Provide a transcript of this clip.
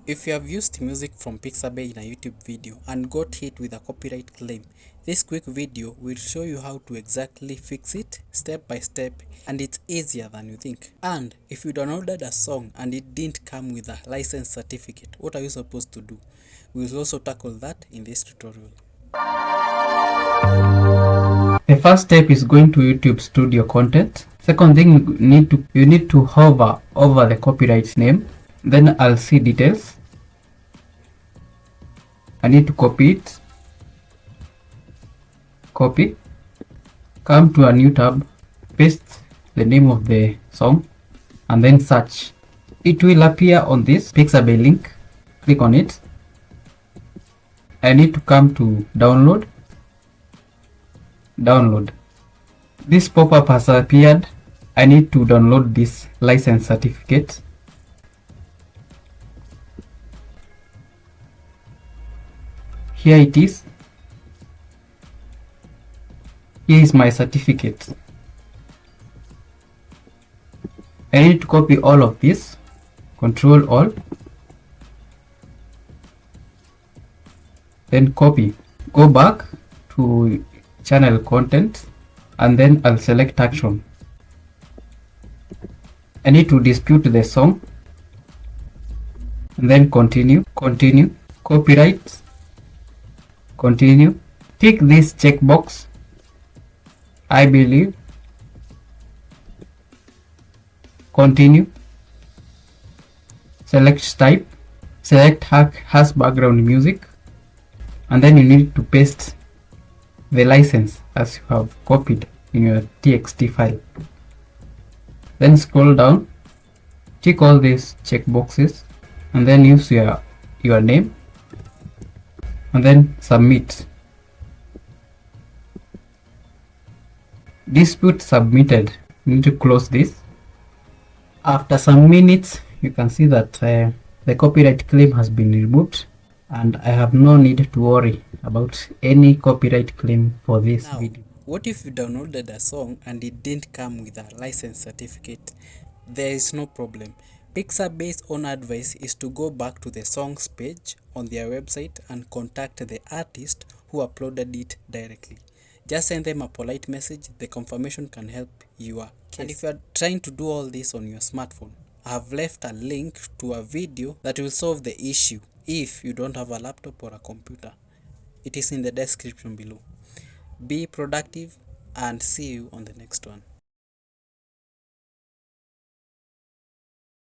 If you have used music from Pixabay in a YouTube video and got hit with a copyright claim, this quick video will show you how to exactly fix it step by step, and it's easier than you think. And if you downloaded a song and it didn't come with a license certificate, what are you supposed to do? We will also tackle that in this tutorial. The first step is going to YouTube Studio Content. Second thing, you need to hover over the copyright name. Then I'll see details. I need to copy it. Copy. Come to a new tab. Paste the name of the song and then search. It will appear on this Pixabay link. Click on it. I need to come to download. Download. This pop-up has appeared. I need to download this license certificate. Here it is. Here is my certificate. I need to copy all of this. Control all. Then copy. Go back to channel content and then I'll select action. I need to dispute the song and then continue. Copyright. Continue. Tick this checkbox. I believe. Continue. Select type. Select has background music, and then you need to paste the license as you have copied in your txt file. Then scroll down, tick all these checkboxes, and then use your name, and then submit. Dispute submitted. You need to close this. After some minutes, you can see that the copyright claim has been removed, and I have no need to worry about any copyright claim for this video. What if you downloaded a song and it didn't come with a license certificate? There is no problem. Pixabay's own advice is to go back to the songs page on their website and contact the artist who uploaded it directly. Just send them a polite message. The confirmation can help your case. And if you are trying to do all this on your smartphone, I have left a link to a video that will solve the issue if you don't have a laptop or a computer. It is in the description below. Be productive and see you on the next one.